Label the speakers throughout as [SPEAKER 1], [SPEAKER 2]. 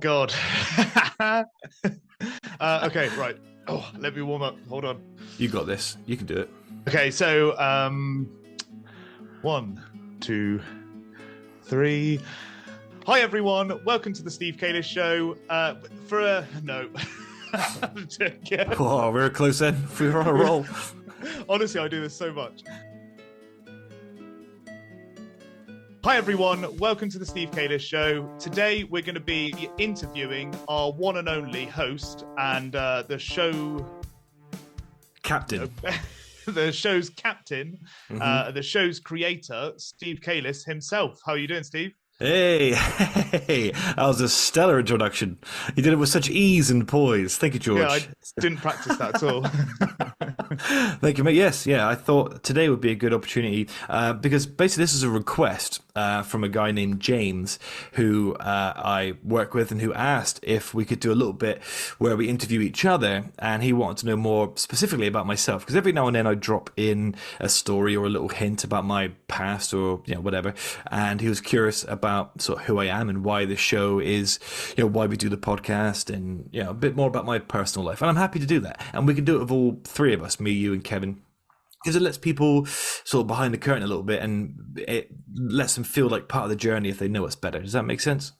[SPEAKER 1] God. Okay, right. Oh, let me warm up. Hold on.
[SPEAKER 2] You got this. You can do it.
[SPEAKER 1] Okay, so 1, 2, 3. Hi everyone. Welcome to the Steve Calis Show. No.
[SPEAKER 2] Oh, we're close then. We were on a roll.
[SPEAKER 1] Honestly, I do this so much. Hi everyone, welcome to the Steve Calis Show. Today we're going to be interviewing our one and only host and the show
[SPEAKER 2] Captain.
[SPEAKER 1] The show's captain, the show's creator, Steve Calis himself. How are you doing, Steve?
[SPEAKER 2] Hey, that was a stellar introduction. You did it with such ease and poise. Thank you, George.
[SPEAKER 1] Yeah, I didn't practice that at all.
[SPEAKER 2] Thank you, mate. Yes, I thought today would be a good opportunity because basically this is a request from a guy named James who I work with and who asked if we could do a little bit where we interview each other, and he wanted to know more specifically about myself because every now and then I drop in a story or a little hint about my past or whatever, and he was curious about sort of who I am and why the show is, why we do the podcast, and a bit more about my personal life. And I'm happy to do that, and we can do it with all three of us, me, you, and Kevin, because it lets people sort of behind the curtain a little bit, and it lets them feel like part of the journey if they know us better. Does that make sense?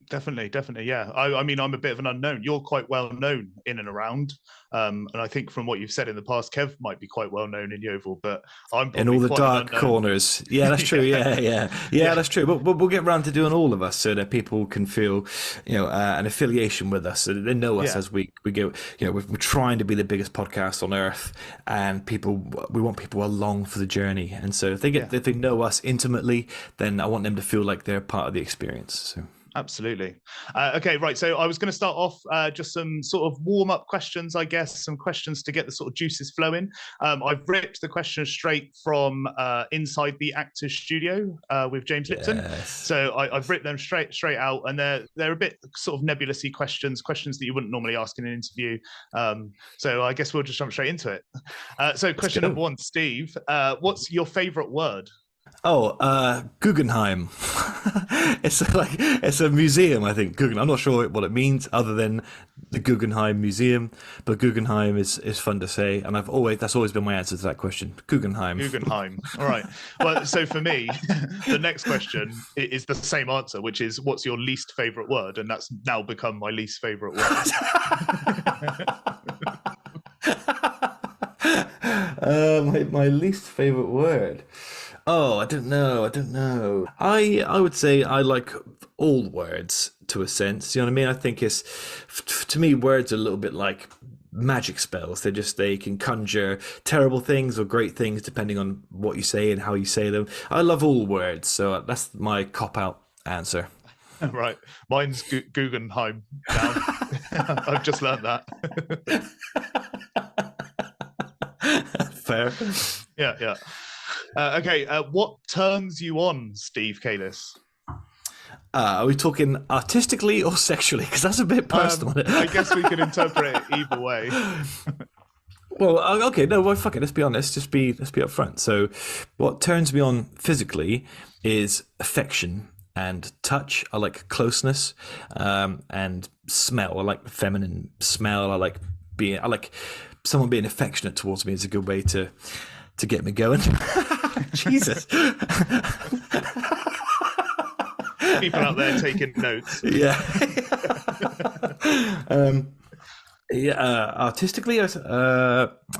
[SPEAKER 1] Definitely, yeah. I mean, I'm a bit of an unknown. You're quite well known in and around, and I think from what you've said in the past, Kev might be quite well known in Yeovil, but I'm
[SPEAKER 2] in all the dark corners. Yeah, that's true. Yeah, that's true. But we'll get around to doing all of us so that people can feel, an affiliation with us, so that they know us as we go. We're trying to be the biggest podcast on earth, and we want people along for the journey. And so if they know us intimately, then I want them to feel like they're part of the experience. So.
[SPEAKER 1] Absolutely. Okay, right. So I was going to start off just some sort of warm-up questions, I guess, some questions to get the sort of juices flowing. I've ripped the questions straight from inside the Actors Studio with James Lipton. So I've ripped them straight out, and they're a bit sort of nebulous-y questions that you wouldn't normally ask in an interview. So I guess we'll just jump straight into it. So question number 1, Steve, what's your favorite word?
[SPEAKER 2] Guggenheim. It's a museum, I think. Guggenheim. I'm not sure what it means other than the Guggenheim Museum, but Guggenheim is fun to say, and that's always been my answer to that question. Guggenheim.
[SPEAKER 1] All right. Well, so for me, the next question is the same answer, which is what's your least favorite word, and that's now become my least favorite word.
[SPEAKER 2] My least favorite word. Oh, I don't know. I would say I like all words to a sense. You know what I mean? I think to me, words are a little bit like magic spells. They can conjure terrible things or great things depending on what you say and how you say them. I love all words, so that's my cop-out answer.
[SPEAKER 1] Right. Mine's Guggenheim now. I've just learned that.
[SPEAKER 2] Fair.
[SPEAKER 1] Yeah. Okay, what turns you on, Steve Calis?
[SPEAKER 2] Are we talking artistically or sexually? Because that's a bit personal.
[SPEAKER 1] I guess we could interpret it either way.
[SPEAKER 2] Well, okay, no, well, fuck it. Let's be honest. Let's be upfront. So, what turns me on physically is affection and touch. I like closeness, and smell. I like feminine smell. I like someone being affectionate towards me is a good way to get me going. Jesus.
[SPEAKER 1] People out there taking notes.
[SPEAKER 2] Yeah. Artistically,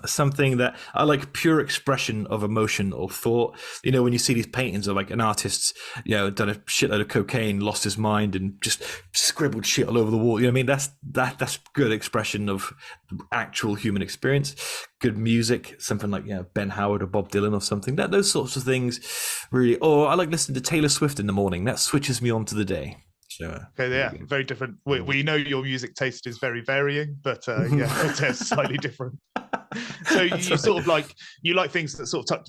[SPEAKER 2] something that I like, pure expression of emotion or thought. When you see these paintings of like an artist's, done a shitload of cocaine, lost his mind, and just scribbled shit all over the wall. You know what I mean? That's good expression of actual human experience. Good music, something like Ben Howard or Bob Dylan or something. Those sorts of things, really. Or I like listening to Taylor Swift in the morning. That switches me on to the day. Sure.
[SPEAKER 1] Okay, yeah, very different. We know your music taste is very varying, but it's slightly different. So you
[SPEAKER 2] That's right.
[SPEAKER 1] sort of like, you like things that sort of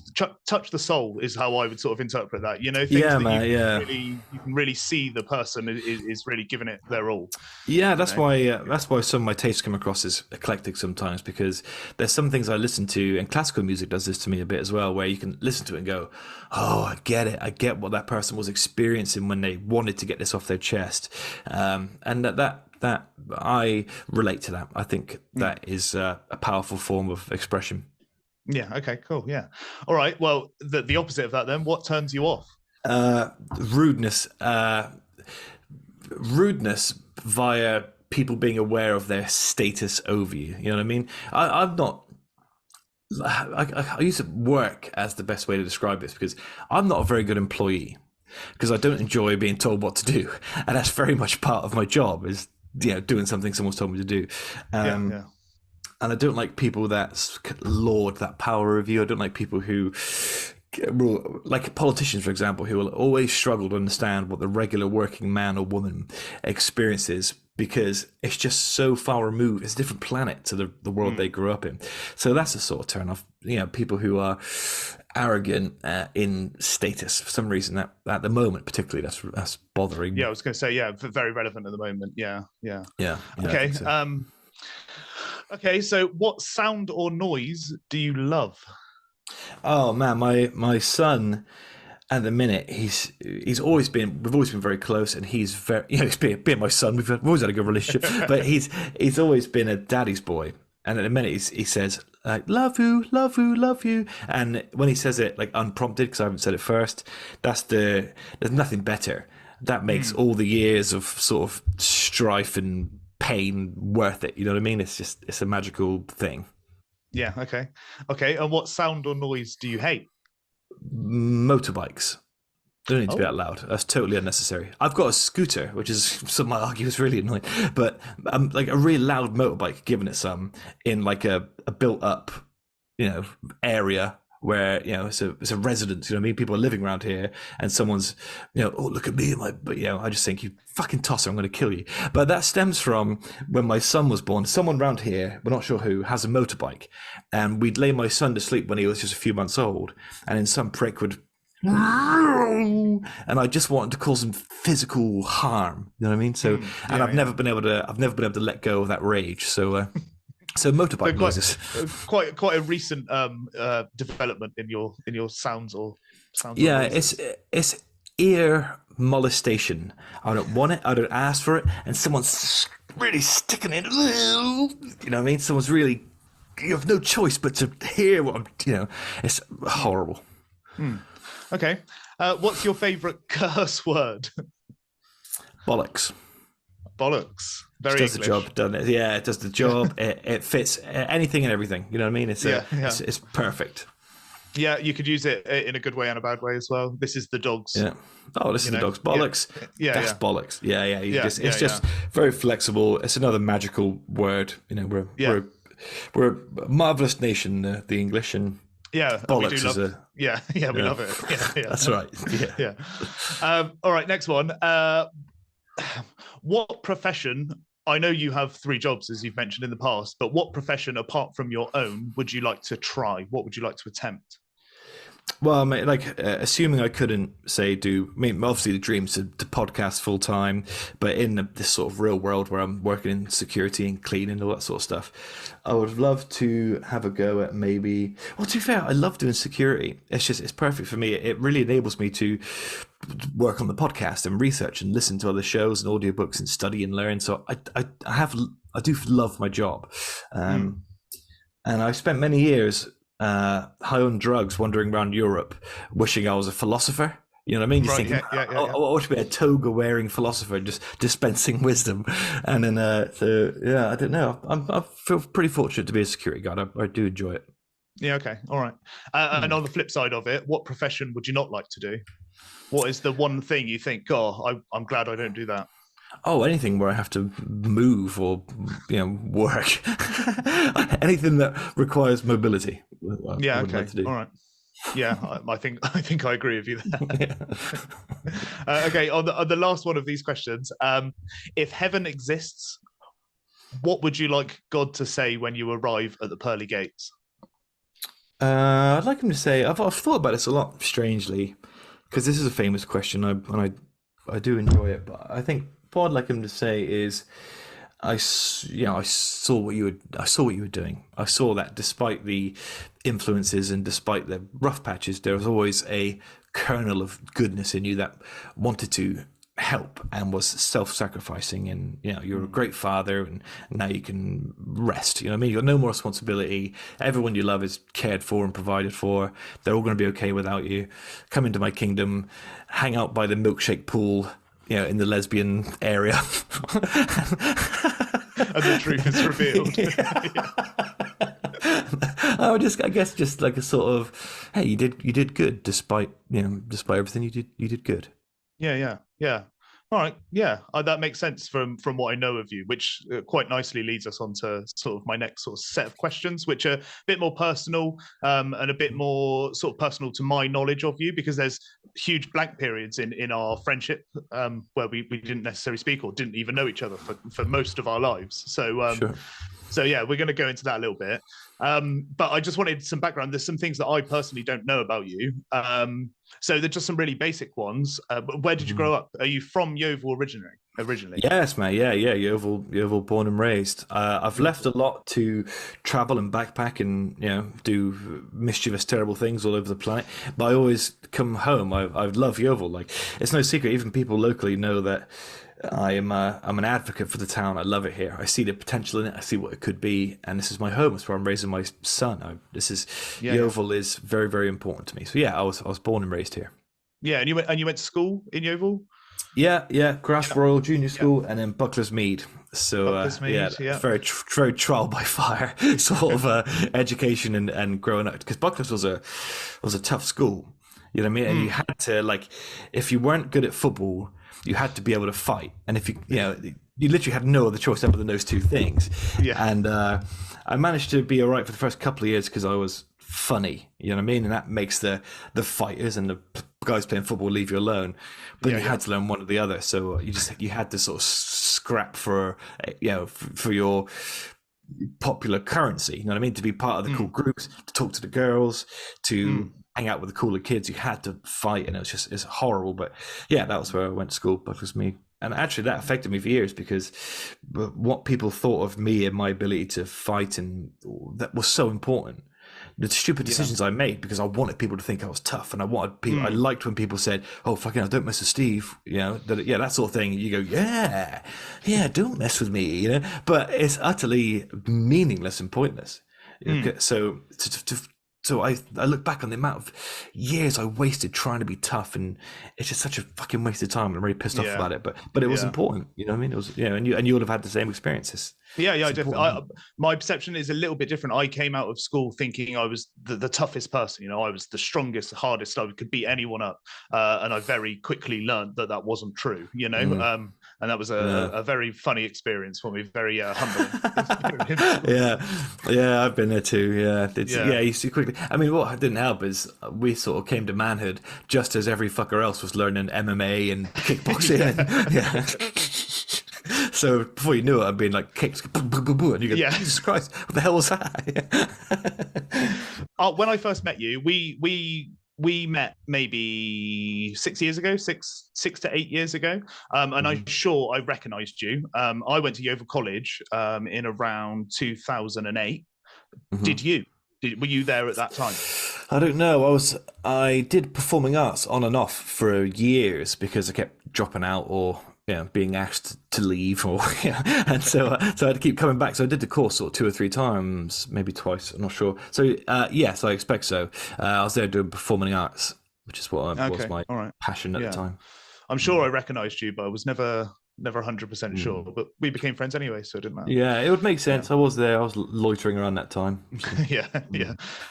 [SPEAKER 1] touch the soul, is how I would sort of interpret that. You know, things
[SPEAKER 2] Yeah,
[SPEAKER 1] that
[SPEAKER 2] man. Yeah.
[SPEAKER 1] you can really see the person is really giving it their all.
[SPEAKER 2] Yeah,
[SPEAKER 1] You know?
[SPEAKER 2] that's why some of my tastes come across as eclectic sometimes, because there's some things I listen to, and classical music does this to me a bit as well, where you can listen to it and go, "Oh, I get it. I get what that person was experiencing when they wanted to get this off their chest," and that I relate to that. I think that is a powerful form of expression.
[SPEAKER 1] Yeah. Okay. Cool. Yeah. All right. Well, the opposite of that then. What turns you off?
[SPEAKER 2] Rudeness. Rudeness via people being aware of their status over you. You know what I mean? I'm not. I use work as the best way to describe this, because I'm not a very good employee, because I don't enjoy being told what to do, and that's very much part of my job, is doing something someone's told me to do.
[SPEAKER 1] Yeah.
[SPEAKER 2] And I don't like people that lord that power of you. I don't like people who, like politicians, for example, who will always struggle to understand what the regular working man or woman experiences, because it's just so far removed. It's a different planet to the world they grew up in. So that's a sort of turn off. People who are arrogant in status, for some reason, that at the moment particularly, that's bothering me.
[SPEAKER 1] Yeah, I was going to say, yeah, very relevant at the moment. Yeah.
[SPEAKER 2] Okay.
[SPEAKER 1] Okay, so what sound or noise do you love?
[SPEAKER 2] Oh man, my son, at the minute, we've always been very close, and he's very, he's being my son. We've always had a good relationship, but he's always been a daddy's boy. And at the minute, he says, like, love you, love you, love you. And when he says it like unprompted, because I haven't said it first, there's nothing better. That makes all the years of sort of strife and pain worth it. You know what I mean? It's a magical thing.
[SPEAKER 1] Yeah. Okay. And what sound or noise do you hate?
[SPEAKER 2] Motorbikes. They don't need to be that loud. That's totally unnecessary. I've got a scooter, which is, some might argue, is really annoying, but like a really loud motorbike, giving it some in like a built up, area where it's a residence. You know what I mean? People are living around here, and someone's oh, look at me, but I just think, you fucking tosser, I'm going to kill you. But that stems from when my son was born. Someone around here, we're not sure who, has a motorbike, and we'd lay my son to sleep when he was just a few months old, and then some prick would, and I just wanted to cause him physical harm. You know what I mean? So, and I've never been able to let go of that rage. So. So motorbike noises.
[SPEAKER 1] Quite a recent development in your sounds or sounds.
[SPEAKER 2] Yeah, it's ear molestation. I don't want it. I don't ask for it, and someone's really sticking it. You know what I mean? Someone's really. You have no choice but to hear what I'm. It's horrible.
[SPEAKER 1] Okay, what's your favourite curse word?
[SPEAKER 2] Bollocks.
[SPEAKER 1] Bollocks. Very
[SPEAKER 2] It does
[SPEAKER 1] English.
[SPEAKER 2] the job, doesn't it? Yeah, it does the job. It fits anything and everything. You know what I mean? It's perfect.
[SPEAKER 1] Yeah, you could use it in a good way and a bad way as well. This is the dogs.
[SPEAKER 2] Yeah. Oh, this is the dogs. Bollocks. That's bollocks. Yeah. It's just very flexible. It's another magical word. We're a marvelous nation, the English, and bollocks is a.
[SPEAKER 1] Yeah, we love it. Yeah.
[SPEAKER 2] That's right. Yeah.
[SPEAKER 1] All right, next one. What profession? I know you have 3 jobs, as you've mentioned in the past, but what profession, apart from your own, would you like to try? What would you like to attempt?
[SPEAKER 2] Well, mate, assuming I couldn't obviously the dream is to podcast full time, but in this sort of real world where I'm working in security and cleaning and all that sort of stuff, I would love to have a go at maybe. Well, to be fair, I love doing security. It's perfect for me. It really enables me to work on the podcast and research and listen to other shows and audiobooks and study and learn. So I do love my job, and I spent many years. High on drugs, wandering around Europe, wishing I was a philosopher. You know what I mean? Just thinking, I want to be a toga-wearing philosopher, just dispensing wisdom. And then, I don't know. I feel pretty fortunate to be a security guard. I do enjoy it.
[SPEAKER 1] Yeah. Okay. All right. And on the flip side of it, what profession would you not like to do? What is the one thing you think, oh, I'm glad I don't do that?
[SPEAKER 2] Oh, anything where I have to move or work, anything that requires mobility.
[SPEAKER 1] Yeah. Okay. Like to do. All right. Yeah, I think I agree with you there. Okay. On the last one of these questions, if heaven exists, what would you like God to say when you arrive at the pearly gates?
[SPEAKER 2] I'd like him to say, I've thought about this a lot, strangely, because this is a famous question, I do enjoy it. But I think what I'd like him to say is, I saw what I saw what you were doing. I saw that despite the influences and despite the rough patches, there was always a kernel of goodness in you that wanted to help and was self-sacrificing. And you're a great father, and now you can rest. You know what I mean? You've got no more responsibility. Everyone you love is cared for and provided for. They're all going to be okay without you. Come into my kingdom, hang out by the milkshake pool, in the lesbian area.
[SPEAKER 1] And the truth is revealed.
[SPEAKER 2] I guess just like a sort of, hey, you did good despite everything you did good.
[SPEAKER 1] Yeah. All right. Yeah, that makes sense from what I know of you, which quite nicely leads us on to sort of my next sort of set of questions, which are a bit more personal and a bit more sort of personal to my knowledge of you, because there's huge blank periods in our friendship where we didn't necessarily speak or didn't even know each other for most of our lives. So
[SPEAKER 2] Sure.
[SPEAKER 1] So yeah, we're going to go into that a little bit. But I just wanted some background. There's some things that I personally don't know about you. So they're just some really basic ones. But where did you grow up? Are you from Yeovil originally?
[SPEAKER 2] Yes, mate. Yeah. Yeovil, born and raised. I've left a lot to travel and backpack and do mischievous, terrible things all over the planet. But I always come home. I love Yeovil. Like, it's no secret. Even people locally know that I'm an advocate for the town. I love it here. I see the potential in it. I see what it could be, and this is my home. It's where I'm raising my son. Yeovil is very, very important to me. So yeah, I was born and raised here.
[SPEAKER 1] Yeah, and you went to school in Yeovil?
[SPEAKER 2] Yeah. Grass Royal Junior School, and then Buckler's Mead. So very very trial by fire sort of education and growing up, because Buckler's was a tough school. You know what I mean? And you had to, like, if you weren't good at football, you had to be able to fight, and if you literally had no other choice other than those two things.
[SPEAKER 1] Yeah.
[SPEAKER 2] And I managed to be all right for the first couple of years because I was funny. You know what I mean? And that makes the fighters and the guys playing football leave you alone. But you had to learn one or the other. So you had to sort of scrap for your popular currency. You know what I mean? To be part of the cool groups, to talk to the girls, to hang out with the cooler kids, you had to fight, and it's horrible. But yeah, that was where I went to school. That was me. And actually that affected me for years, because what people thought of me and my ability to fight, and that was so important. The stupid decisions I made because I wanted people to think I was tough, and I wanted people. I liked when people said, "Oh, fucking hell, don't mess with Steve," that sort of thing. You go, yeah, don't mess with me, But it's utterly meaningless and pointless. So I look back on the amount of years I wasted trying to be tough, and it's just such a fucking waste of time. And I'm really pissed off about it. But it was important, you know what I mean? It was, and you would have had the same experiences.
[SPEAKER 1] Yeah, definitely. My perception is a little bit different. I came out of school thinking I was the toughest person. I was the strongest, hardest. I could beat anyone up, and I very quickly learned that wasn't true. And that was a very funny experience for me. Very humbling.
[SPEAKER 2] Yeah, I've been there too. Yeah, you see quickly. I mean, what didn't help is we sort of came to manhood just as every fucker else was learning MMA and kickboxing. Yeah. So before you knew it, I'd been like kicked, and you go, Jesus Christ, what the hell was that?
[SPEAKER 1] When I first met you, we met maybe 6 years ago, six to 8 years ago, and I'm sure I recognised you. I went to Yeovil College in around 2008. Did you? Were you there at that time?
[SPEAKER 2] I don't know. I did performing arts on and off for years because I kept dropping out or being asked to leave, and so I had to keep coming back. So I did the course sort of 2 or 3 times, maybe twice. I'm not sure. So yes, I expect so. I was there doing performing arts, which is what was my passion at the time.
[SPEAKER 1] I'm sure I recognised you, but I was never 100% sure. But we became friends anyway, so it didn't matter.
[SPEAKER 2] Yeah, it would make sense. I was there. I was loitering around that time.
[SPEAKER 1] Yeah.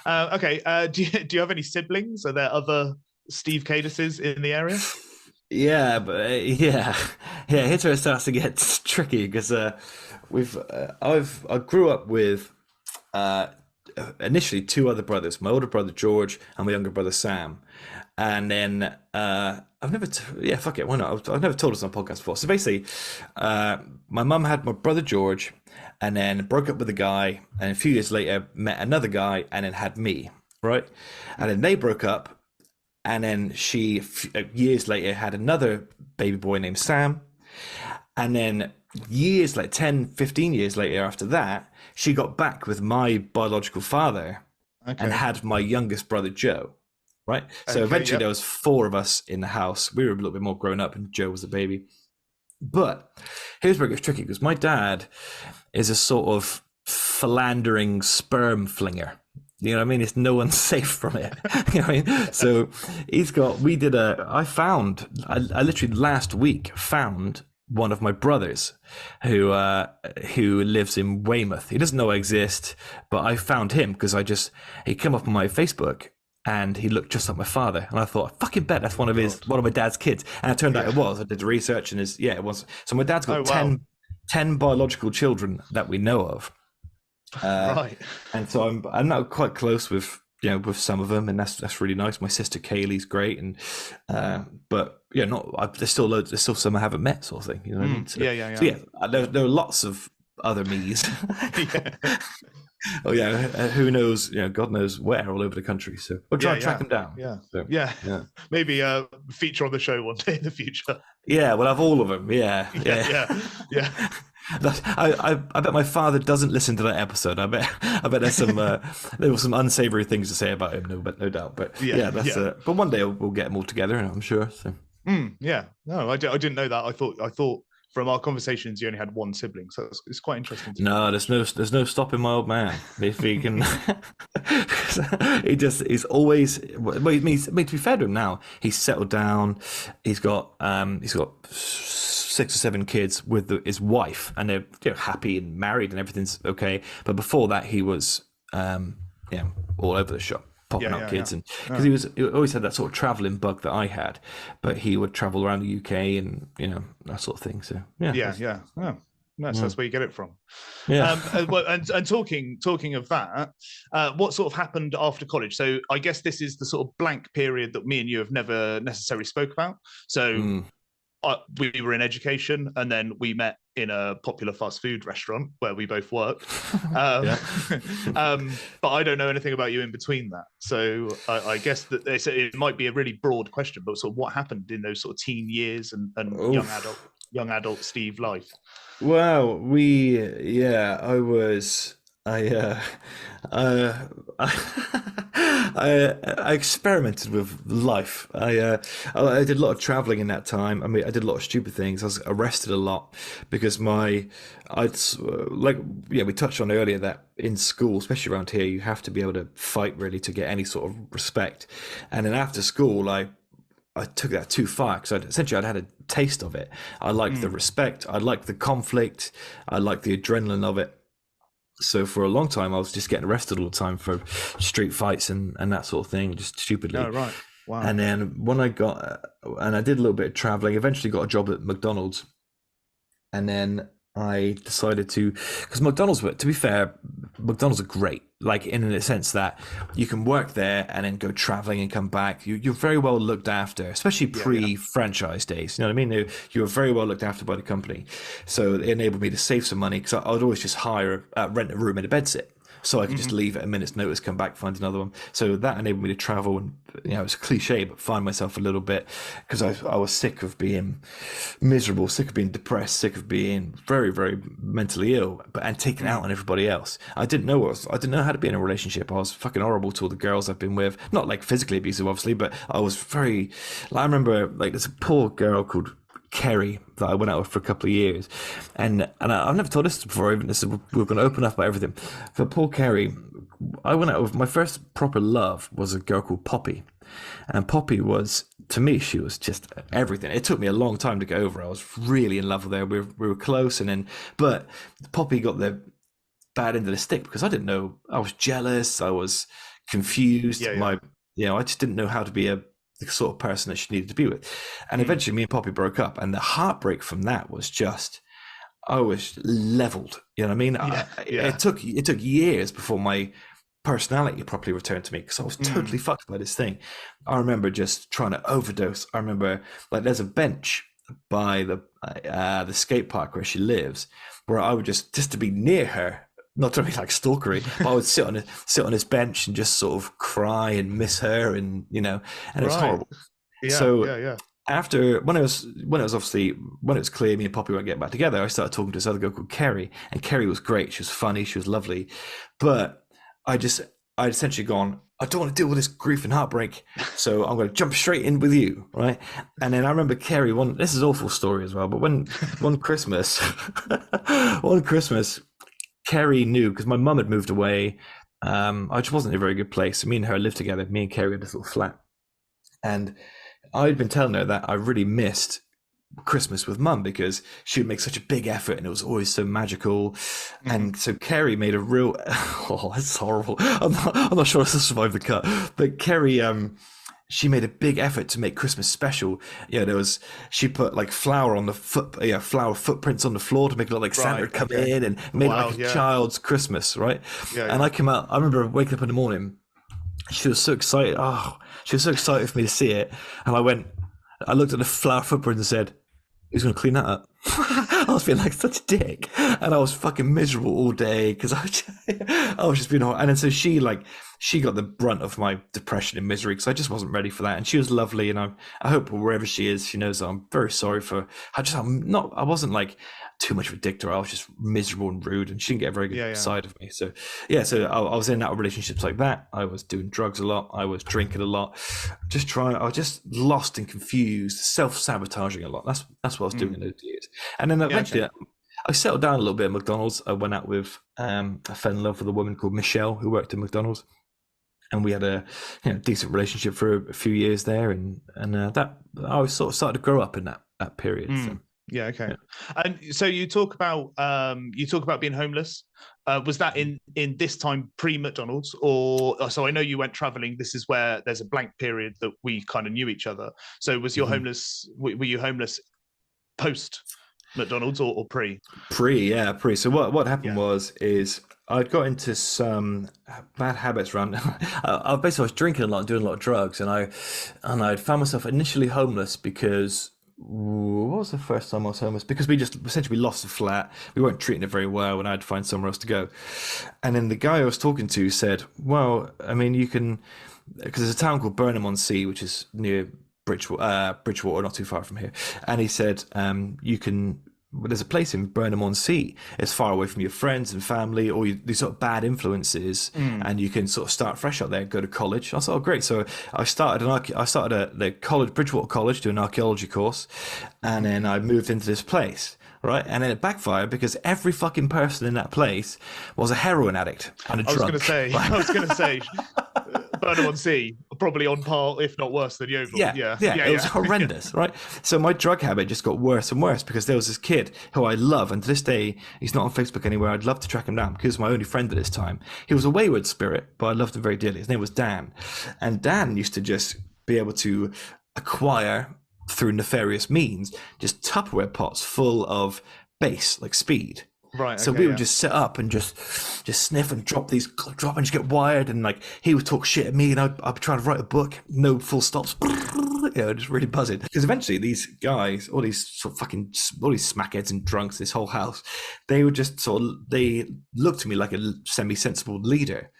[SPEAKER 1] Okay. Do you have any siblings? Are there other Steve Calises in the area?
[SPEAKER 2] Yeah, but here's where it starts to get tricky, because I grew up with initially 2 other brothers, my older brother George and my younger brother Sam, and then I've never fuck it, why not? I've never told us on a podcast before. So basically, my mum had my brother George, and then broke up with a guy, and a few years later met another guy, and then had me. right? And then they broke up, and then she years later had another baby boy named Sam, and then years like 10, 15 years later after that, she got back with my biological father and
[SPEAKER 1] Okay.
[SPEAKER 2] had my youngest brother Joe, right? So
[SPEAKER 1] Okay.
[SPEAKER 2] eventually
[SPEAKER 1] Yep.
[SPEAKER 2] there was four of us in the house. We were a little bit more grown up and Joe was the baby. But here's where it gets tricky, because my dad is a sort of philandering sperm flinger. You know what I mean? It's no one's safe from it. You know what I mean? So I literally last week found one of my brothers who lives in Weymouth. He doesn't know I exist, but I found him because he came up on my Facebook and he looked just like my father. And I thought, I fucking bet that's one of my dad's kids. And it turned out it was. I did the research and it was. So my dad's got
[SPEAKER 1] Oh, wow.
[SPEAKER 2] 10 biological children that we know of.
[SPEAKER 1] Right.
[SPEAKER 2] And so I'm now quite close with some of them, and that's really nice. My sister Kaylee's great, and but there's still some I haven't met, sort of thing. You know what I mean? So, there are lots of other me's.
[SPEAKER 1] Yeah.
[SPEAKER 2] Oh yeah, who knows? God knows where, all over the country. So we'll try and track them down.
[SPEAKER 1] Yeah.
[SPEAKER 2] So,
[SPEAKER 1] yeah. Maybe feature on the show one day in the future.
[SPEAKER 2] Yeah, we'll have all of them. Yeah. I bet my father doesn't listen to that episode. I bet there's there were some unsavory things to say about him. No doubt. But but one day we'll get them all together, I'm sure. So.
[SPEAKER 1] Yeah. No, I didn't know that. I thought from our conversations you only had one sibling, so it's quite interesting.
[SPEAKER 2] No, there's no stopping my old man if he can. He's always. Well, to be fair to him now, he's settled down. He's got 6 or 7 kids with his wife, and they're happy and married, and everything's okay. But before that, he was all over the shop, popping out kids, and because he always had that sort of traveling bug that I had, but he would travel around the UK and that sort of thing. So
[SPEAKER 1] that's where you get it from.
[SPEAKER 2] Yeah.
[SPEAKER 1] And talking of that, what sort of happened after college? So I guess this is the sort of blank period that me and you have never necessarily spoke about. So. We were in education, and then we met in a popular fast food restaurant where we both worked. But I don't know anything about you in between that. So I guess that it might be a really broad question, but sort of what happened in those sort of teen years and young adult Steve life?
[SPEAKER 2] Well, I experimented with life. I did a lot of traveling in that time. I mean, I did a lot of stupid things. I was arrested a lot because we touched on earlier that in school, especially around here, you have to be able to fight really to get any sort of respect. And then after school, I took that too far because I'd had a taste of it. I liked the respect. I liked the conflict. I liked the adrenaline of it. So for a long time, I was just getting arrested all the time for street fights and that sort of thing, just stupidly.
[SPEAKER 1] Oh, right. Wow.
[SPEAKER 2] And then when I did a little bit of traveling, eventually got a job at McDonald's. And then I decided because McDonald's, to be fair, McDonald's are great, like in a sense that you can work there and then go traveling and come back. You're very well looked after, especially pre-franchise days. You know what I mean? You were very well looked after by the company. So it enabled me to save some money because I would always just rent a room in a bedsit. So I could just leave at a minute's notice, come back, find another one. So that enabled me to travel, and it's cliche, but find myself a little bit because I was sick of being miserable, sick of being depressed, sick of being very, very mentally ill, and taking out on everybody else. I didn't know how to be in a relationship. I was fucking horrible to all the girls I've been with, not like physically abusive, obviously, but I was very. I remember there's a poor girl called Kerry that I went out with for a couple of years, and I've never told this before. Even this, we're going to open up about everything. For Paul Kerry, I went out with my first proper love was a girl called Poppy, and Poppy was, to me, she was just everything. It took me a long time to get over. I was really in love with her. We were close, but Poppy got the bad end of the stick because I didn't know. I was jealous. I was confused. I just didn't know how to be the sort of person that she needed to be with. And eventually me and Poppy broke up, and the heartbreak from that was just, I was leveled. You know what I mean? It took years before my personality properly returned to me because I was totally fucked by this thing. I remember just trying to overdose. I remember there's a bench by the skate park where she lives where I would just to be near her not to be like stalkery, but I would sit on his bench and just sort of cry and miss her, and and it was horrible. So after when it was clear me and Poppy weren't getting back together, I started talking to this other girl called Kerry, and Kerry was great. She was funny, she was lovely, but I'd essentially gone, I don't want to deal with this grief and heartbreak, so I'm going to jump straight in with you, right? And then I remember Kerry, this is an awful story as well, but one Christmas, Kerry knew, because my mum had moved away. I just wasn't in a very good place. Me and her lived together. Me and Kerry had this little flat, and I'd been telling her that I really missed Christmas with mum because she would make such a big effort and it was always so magical. And so Kerry made a real it's horrible. I'm not sure if this survived the cut, but Kerry she made a big effort to make Christmas special. She put like flour on the flour footprints on the floor to make it look like Santa would come in, and made it like a child's Christmas, right? And I came out, I remember waking up in the morning, she was so excited. She was so excited for me to see it. And I looked at the flower footprint and said, who's going to clean that up? I was feeling like such a dick. And I was fucking miserable all day because I was just being horrible. And then so she got the brunt of my depression and misery because I just wasn't ready for that. And she was lovely. And I hope wherever she is, she knows that I'm very sorry for her. I wasn't like too much of a dick to her. I was just miserable and rude, and she didn't get a very good side of me. So I was in that relationships like that. I was doing drugs a lot. I was drinking a lot. I was just lost and confused, self-sabotaging a lot. That's what I was doing in those years. And then eventually I settled down a little bit at McDonald's. I went out with, I fell in love with a woman called Michelle who worked at McDonald's. And we had a decent relationship for a few years there. And that I was sort of started to grow up in that period. So.
[SPEAKER 1] Yeah. Okay. Yeah. And so you talk about being homeless. Was that in this time pre-McDonald's, or so I know you went traveling? This is where there's a blank period that we kind of knew each other. So was your homeless? Were you homeless post McDonald's or pre? Pre.
[SPEAKER 2] So what happened is I got into some bad habits around. I was drinking a lot, and doing a lot of drugs, and I'd found myself initially homeless because. What was the first time I was homeless? Because we just essentially lost the flat. We weren't treating it very well, and I had to find somewhere else to go. And then the guy I was talking to said, well, I mean, you can, because there's a town called Burnham-on-Sea, which is near Bridgewater, not too far from here. And he said, there's a place in Burnham-on-Sea. It's far away from your friends and family, or these sort of bad influences, and you can sort of start fresh out there, go to college. I thought, oh, great. So I started the college, Bridgewater College, doing an archaeology course, and then I moved into this place. Right, and then it backfired because every fucking person in that place was a heroin addict and a drunk.
[SPEAKER 1] I was going to say, Burnham-on-Sea, probably on par, if not worse than Yeovil.
[SPEAKER 2] It was horrendous, right? So my drug habit just got worse and worse because there was this kid who I love, and to this day, he's not on Facebook anywhere. I'd love to track him down because he was my only friend at this time. He was a wayward spirit, but I loved him very dearly. His name was Dan, and Dan used to just be able to acquire through nefarious means, just Tupperware pots full of bass, like speed.
[SPEAKER 1] Right.
[SPEAKER 2] So we would just sit up and just sniff and drop and just get wired, and like he would talk shit at me, and I'd be trying to write a book, no full stops, just really buzzing. Because eventually these guys, all these smackheads and drunks, this whole house, they would just they looked to me like a semi-sensible leader.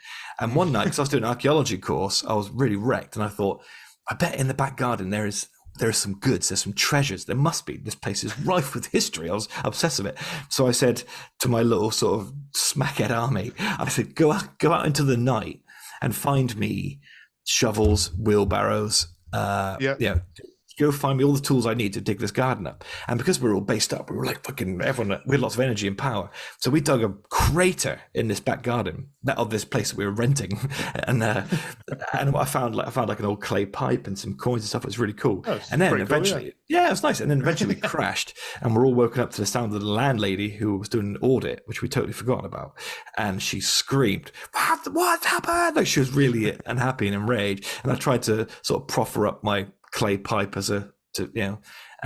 [SPEAKER 2] And one night, because I was doing an archaeology course, I was really wrecked, and I thought, I bet in the back garden there are some goods, there's some treasures. There must be. This place is rife with history. I was obsessed with it. So I said to my little sort of smackhead army, I said, go out into the night and find me shovels, wheelbarrows, go find me all the tools I need to dig this garden up. And because we were all based up, we were like fucking everyone, we had lots of energy and power. So we dug a crater in this back garden of this place that we were renting. And I found like an old clay pipe and some coins and stuff. It was really cool. Oh, and then eventually, it was nice. And then eventually we crashed, and we're all woken up to the sound of the landlady who was doing an audit, which we totally forgotten about. And she screamed, what happened? Like she was really unhappy and enraged. And I tried to sort of proffer up my clay pipe and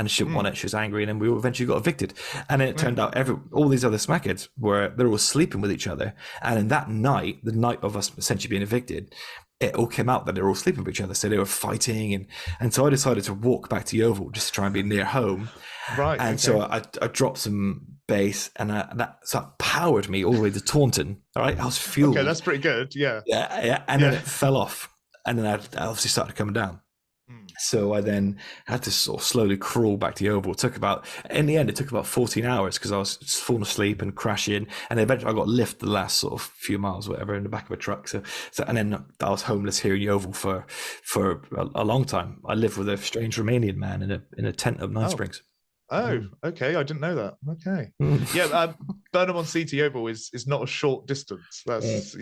[SPEAKER 2] she didn't want it. She was angry, and then we eventually got evicted. And then it turned out all these other smackheads they're all sleeping with each other. And in that night, the night of us essentially being evicted, it all came out that they were all sleeping with each other. So they were fighting, and so I decided to walk back to Yeovil just to try and be near home.
[SPEAKER 1] Right.
[SPEAKER 2] And so I dropped some base, and that powered me all the way to Taunton. All right, I was fueled.
[SPEAKER 1] Okay, that's pretty good. Yeah.
[SPEAKER 2] Yeah. And then it fell off, and then I obviously started coming down. So I then had to sort of slowly crawl back to the Oval. In the end, it took about 14 hours because I was just falling asleep and crashing. And eventually I got lift the last sort of few miles, whatever, in the back of a truck. So and then I was homeless here in the Oval for a long time. I lived with a strange Romanian man in a tent up Nine Springs.
[SPEAKER 1] Oh, okay. I didn't know that. Okay. Yeah, Burnham-on-Sea to Oval is not a short distance. That's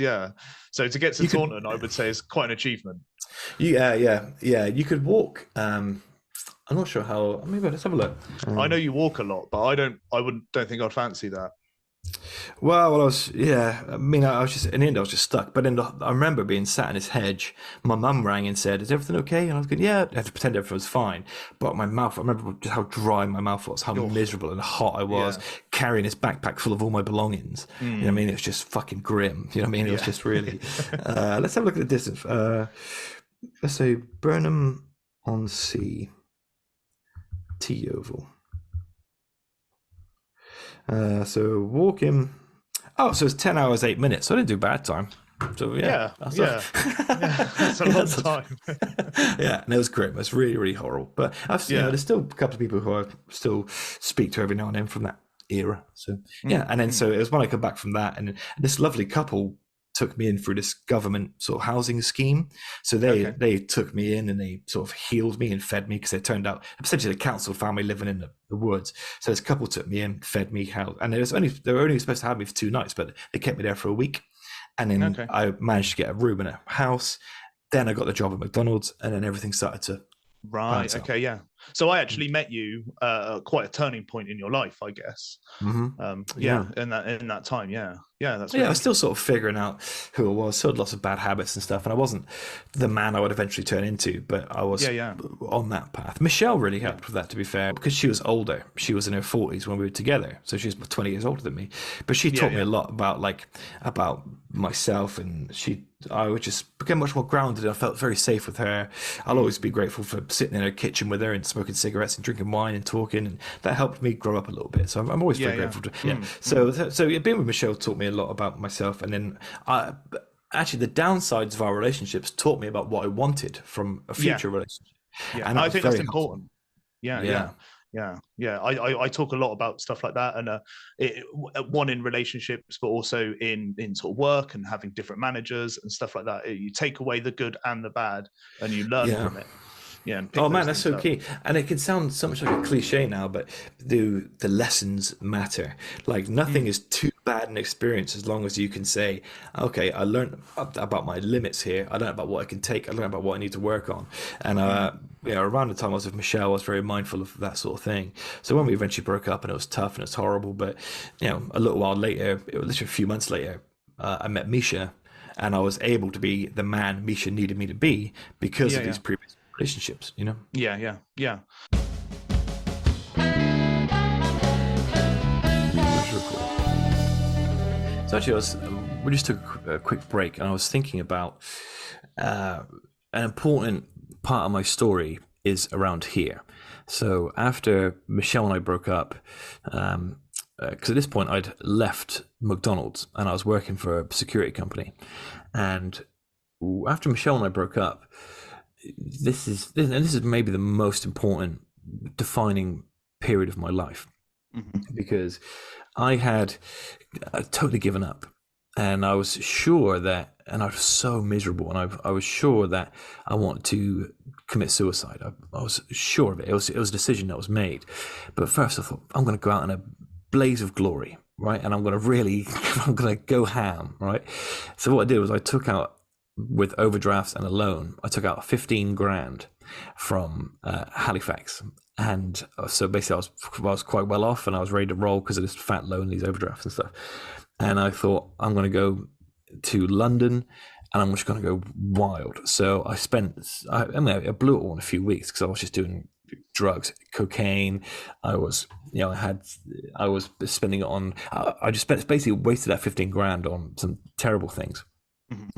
[SPEAKER 1] So to get to Taunton, I would say is quite an achievement.
[SPEAKER 2] Yeah. You could walk. I'm not sure how. Maybe let's have a look.
[SPEAKER 1] I know you walk a lot, but I don't think I'd fancy that.
[SPEAKER 2] Well, I was just in the end. I was just stuck. But then I remember being sat in this hedge. My mum rang and said, "Is everything okay?" And I was going, "Yeah." I had to pretend everything was fine. But my mouth, I remember just how dry my mouth was, how miserable and hot I was, carrying this backpack full of all my belongings. You know what I mean? It was just fucking grim. You know what I mean? It was just really. Let's have a look at the distance. Let's say Burnham-on-Sea, T-Oval. So walking. Oh, so it's 10 hours, 8 minutes. So I didn't do bad time. So that's
[SPEAKER 1] a long time.
[SPEAKER 2] Yeah, and it was grim. It was really, really horrible. But there's still a couple of people who I still speak to every now and then from that era. So and then so it was when I come back from that, and this lovely couple took me in through this government sort of housing scheme. So they took me in and they sort of healed me and fed me, because they turned out essentially a council family living in the woods. So this couple took me in, fed me, and they were only supposed to have me for 2 nights, but they kept me there for a week. And then I managed to get a room in a house. Then I got the job at McDonald's, and then everything started to
[SPEAKER 1] Okay, yeah. So I actually met you at quite a turning point in your life, I guess. In that time, that's
[SPEAKER 2] I was still sort of figuring out who I was. Still had lots of bad habits and stuff, and I wasn't the man I would eventually turn into, but I was on that path. Michelle really helped with that, to be fair, because she was older. She was in her 40s when we were together, so she was 20 years older than me. But she taught me a lot about myself, and I would just become much more grounded. I felt very safe with her. I'll always be grateful for sitting in her kitchen with her and smoking cigarettes and drinking wine and talking, and that helped me grow up a little bit. So I'm always very grateful to So being with Michelle taught me a lot about myself, and then actually the downsides of our relationships taught me about what I wanted from a future relationship.
[SPEAKER 1] And I think that's important. I talk a lot about stuff like that, and one in relationships, but also in sort of work and having different managers and stuff like that. You take away the good and the bad, and you learn from it.
[SPEAKER 2] Oh man, that's so key. And it can sound so much like a cliche now, but the lessons matter. Like nothing is too bad an experience as long as you can say, okay, I learned about my limits here. I learned about what I can take. I learned about what I need to work on. And around the time I was with Michelle, I was very mindful of that sort of thing. So when we eventually broke up, and it was tough and it was horrible, but a little while later, it was literally a few months later, I met Misha, and I was able to be the man Misha needed me to be because of these previous relationships,
[SPEAKER 1] Yeah.
[SPEAKER 2] So actually, we just took a quick break, and I was thinking about an important part of my story is around here. So after Michelle and I broke up, because at this point I'd left McDonald's and I was working for a security company, and after Michelle and I broke up, this is maybe the most important defining period of my life, because I had totally given up, and I was sure that, and I was so miserable, and I was sure that I wanted to commit suicide. I was sure of it. It was a decision that was made. But first I thought, I'm going to go out in a blaze of glory, right? And I'm going to go ham, right? So what I did was I took out, with overdrafts and a loan, I took out 15 grand from Halifax. And so basically I was quite well off, and I was ready to roll because of this fat loan, these overdrafts and stuff. And I thought, I'm going to go to London and I'm just going to go wild. So I blew it all in a few weeks because I was just doing drugs, cocaine. I was spending it on, I just basically wasted that 15 grand on some terrible things.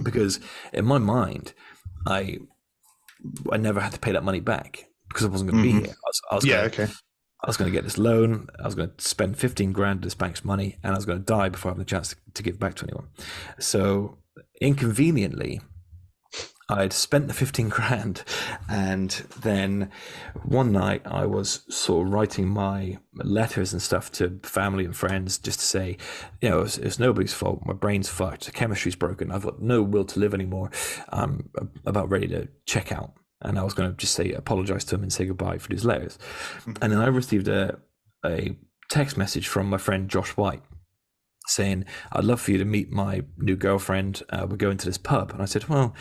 [SPEAKER 2] Because in my mind, I never had to pay that money back because I wasn't going to be here. I was going to get this loan. I was going to spend 15 grand of this bank's money, and I was going to die before having the chance to give back to anyone. So inconveniently, I'd spent the 15 grand, and then one night I was sort of writing my letters and stuff to family and friends just to say, it's nobody's fault. My brain's fucked. The chemistry's broken. I've got no will to live anymore. I'm about ready to check out. And I was going to just apologize to him and say goodbye for these letters. And then I received a text message from my friend Josh White saying, I'd love for you to meet my new girlfriend. We're going to this pub. And I said, well,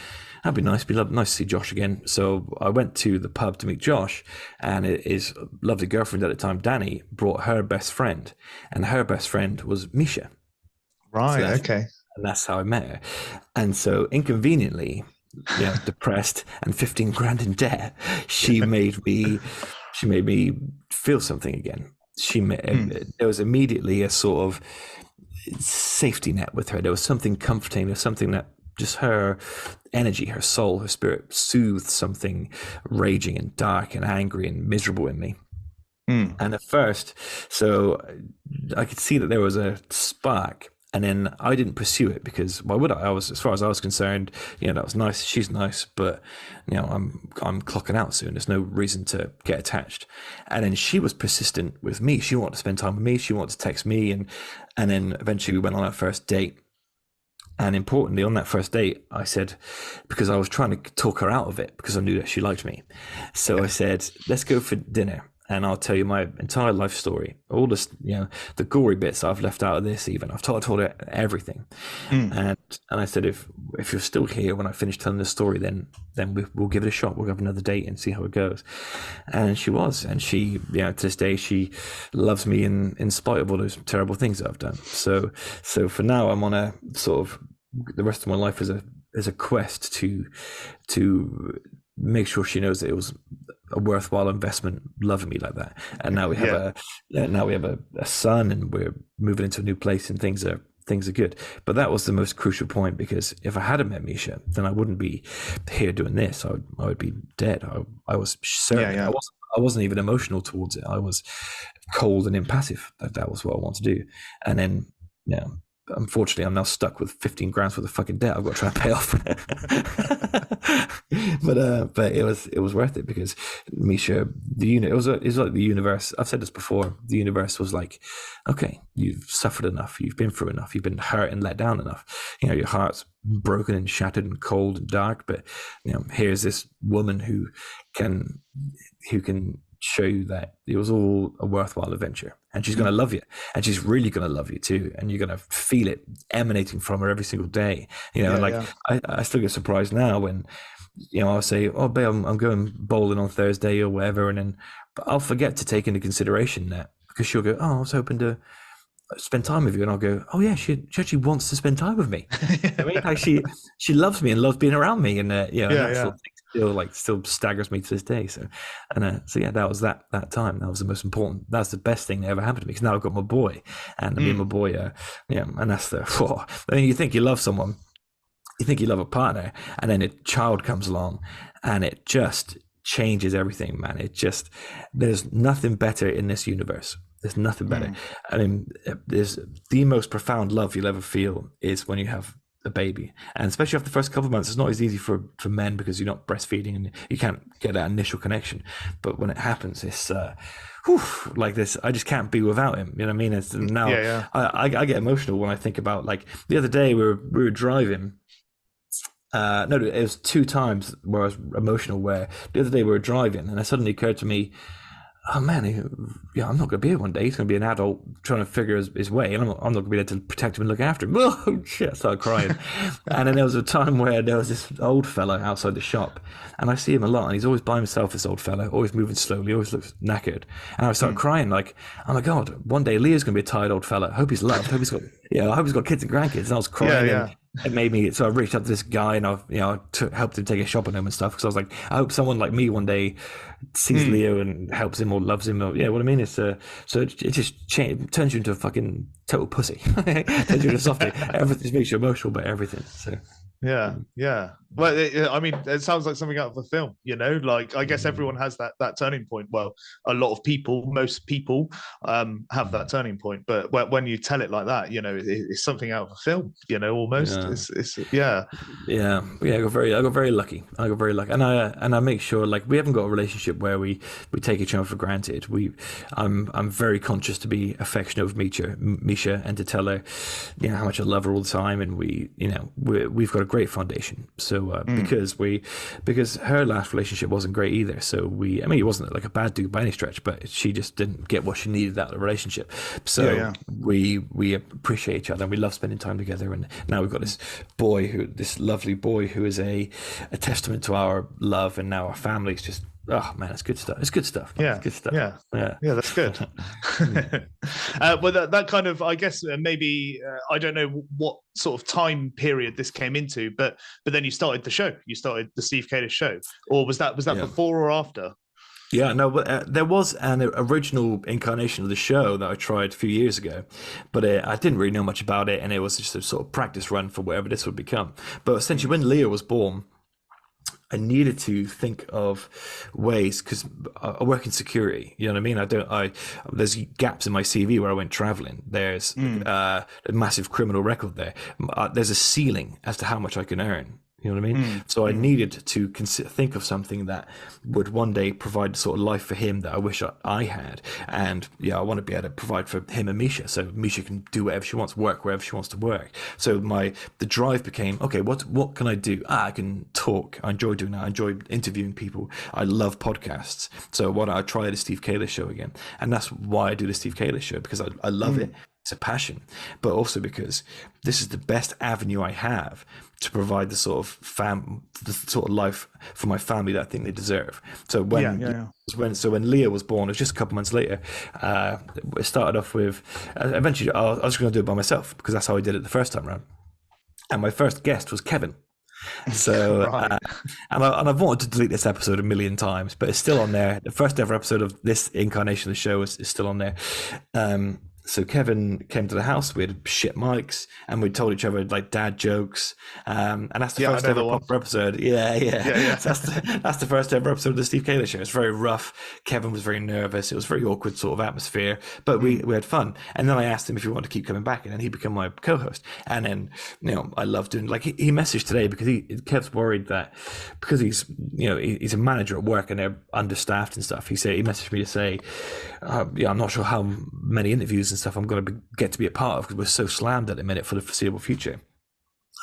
[SPEAKER 2] that'd be nice. It'd be nice to see Josh again. So I went to the pub to meet Josh, and his lovely girlfriend at the time, Danny, brought her best friend. And her best friend was Misha.
[SPEAKER 1] Right, okay.
[SPEAKER 2] And that's how I met her. And so inconveniently, depressed and 15 grand in debt, she made me feel something again. There was immediately a sort of safety net with her. There was something comforting. There was something that just her energy, her soul, her spirit soothed something raging and dark and angry and miserable in me. And at first, so I could see that there was a spark. And then I didn't pursue it because why would I? As far as I was concerned, that was nice. She's nice, but I'm clocking out soon. There's no reason to get attached. And then she was persistent with me. She wanted to spend time with me. She wanted to text me, and then eventually we went on our first date. And importantly, on that first date, I said, because I was trying to talk her out of it because I knew that she liked me. So I said, let's go for dinner. And I'll tell you my entire life story, all this, the gory bits I've left out of this. Even I've told her everything, and I said, if you're still here when I finish telling the story, then we'll give it a shot. We'll have another date and see how it goes. And she was, and she, to this day, she loves me in spite of all those terrible things that I've done. So for now, I'm on a sort of the rest of my life is a quest to make sure she knows that it was a worthwhile investment loving me like that. And now we have a son, and we're moving into a new place, and things are good. But that was the most crucial point, because if I hadn't met Misha, then I wouldn't be here doing this. I would be dead. I was certain. I wasn't even emotional towards it. I was cold and impassive. That was what I wanted to do. And then unfortunately, I'm now stuck with 15 grand worth of fucking debt I've got to try and pay off. But it was worth it, because Misha, it was like the universe. I've said this before. The universe was like, okay, you've suffered enough. You've been through enough. You've been hurt and let down enough. Your heart's broken and shattered and cold and dark. But here's this woman who can show you that it was all a worthwhile adventure, and she's going to love you, and she's really going to love you too, and you're going to feel it emanating from her every single day. I still get surprised now when I'll say, oh babe, I'm going bowling on Thursday or whatever, and then I'll forget to take into consideration that, because she'll go, oh, I was hoping to spend time with you, and I'll go, oh yeah, she actually wants to spend time with me. I mean, like she loves me and loves being around me, and still staggers me to this day. So that was that time. That was the most important. That's the best thing that ever happened to me, because now I've got my boy, and me and my boy, and that's I mean, you think you love someone, you think you love a partner, and then a child comes along, and it just changes everything, man. There's nothing better in this universe. There's nothing better. I mean, there's the most profound love you'll ever feel is when you have a baby, and especially after the first couple of months. It's not as easy for men, because you're not breastfeeding and you can't get that initial connection. But when it happens, it's like this. I just can't be without him. You know what I mean? It's now. I get emotional when I think about, like, the other day we were driving. No, it was two times where I was emotional. Where the other day we were driving, and it suddenly occurred to me, oh man, I'm not going to be here one day. He's going to be an adult trying to figure his way, and I'm not going to be there to protect him and look after him. Oh shit, I started crying. And then there was a time where there was this old fella outside the shop, and I see him a lot, and he's always by himself, this old fella, always moving slowly, always looks knackered. And I started crying, like, oh my God, one day Leah's going to be a tired old fella. I hope he's loved. I hope he's got kids and grandkids. And I was crying. And it made me, so I reached out to this guy, and I helped him take a shopping home and stuff, because I was like, I hope someone like me one day sees Leo and helps him or loves him, or what I mean is, so it just turns you into a fucking total pussy. Turns you into a softie. Everything just makes you emotional about everything. So
[SPEAKER 1] Yeah. Well, I mean, it sounds like something out of a film, you know. Like, I guess everyone has that turning point. Well, a lot of people, most people, have that turning point. But when you tell it like that, you know, it's something out of a film, you know, almost.
[SPEAKER 2] Yeah.
[SPEAKER 1] It's yeah.
[SPEAKER 2] Yeah. I got very lucky. And I make sure, like, we haven't got a relationship where we take each other for granted. I'm very conscious to be affectionate with Misha, and to tell her, you know, how much I love her all the time, and we've got a great foundation. So because her last relationship wasn't great either. So I mean, he wasn't like a bad dude by any stretch, but she just didn't get what she needed out of the relationship. So we appreciate each other, and we love spending time together. And now we've got this lovely boy who is a testament to our love, and now our family is just, oh man, it's good stuff. It's good stuff.
[SPEAKER 1] Yeah,
[SPEAKER 2] it's good stuff.
[SPEAKER 1] Yeah, that's good. Well, that kind of, I guess, maybe I don't know what sort of time period this came into, but then you started the show. You started the Steve Calis Show, or was that before or after?
[SPEAKER 2] Yeah, no, but there was an original incarnation of the show that I tried a few years ago, but I didn't really know much about it, and it was just a sort of practice run for whatever this would become. But essentially, when Leah was born, I needed to think of ways, because I work in security. You know what I mean? There's gaps in my CV where I went traveling. There's a massive criminal record there. There's a ceiling as to how much I can earn. You know what I mean? So I needed to think of something that would one day provide the sort of life for him that I wish I had. And yeah, I want to be able to provide for him and Misha, so Misha can do whatever she wants, work wherever she wants to work. So the drive became, okay, what can I do? I can talk. I enjoy doing that. I enjoy interviewing people. I love podcasts. So why don't I try the Steve Calis Show again? And that's why I do the Steve Calis Show, because I love it. It's a passion, but also because this is the best avenue I have to provide the sort of life for my family that I think they deserve. So when Leah was born, it was just a couple months later. It started off with, eventually I was going to do it by myself, because that's how I did it the first time around. And my first guest was Kevin. So
[SPEAKER 1] right.
[SPEAKER 2] and I've wanted to delete this episode a million times, but it's still on there. The first ever episode of this incarnation of the show is still on there. So Kevin came to the house. We had shit mics, and we told each other like dad jokes. And that's the first ever proper episode. Yeah. So that's the first ever episode of the Steve Calis Show. It's very rough. Kevin was very nervous. It was a very awkward sort of atmosphere, but we had fun. And then I asked him if he wanted to keep coming back, and then he became my co-host. And then, you know, I love doing, like, he messaged today because Kev's worried that because he's a manager at work and they're understaffed and stuff. He messaged me to say, I'm not sure how many interviews and stuff I'm going to get to be a part of, because we're so slammed at the minute for the foreseeable future.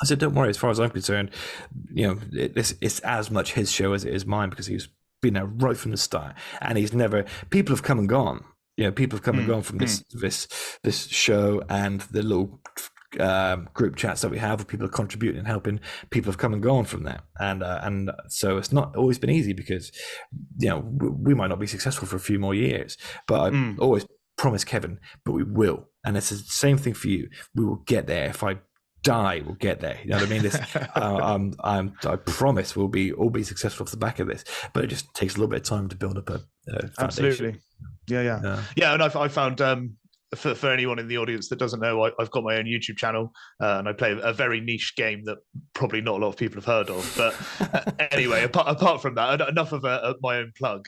[SPEAKER 2] I said, don't worry, as far as I'm concerned, you know, it's as much his show as it is mine, because he's been there right from the start, and people have come and gone. You know, people have come and gone from this show, and the little group chats that we have with people contributing and helping. People have come and gone from that, and so it's not always been easy, because, you know, we might not be successful for a few more years, but I always promise Kevin, but we will. And it's the same thing for you. We will get there. If I die, we'll get there. You know what I mean? I promise we'll all be successful off the back of this, but it just takes a little bit of time to build up a foundation.
[SPEAKER 1] Absolutely. Yeah. And I found for anyone in the audience that doesn't know, I've got my own YouTube channel, and I play a very niche game that probably not a lot of people have heard of. But anyway, apart from that, enough of my own plug.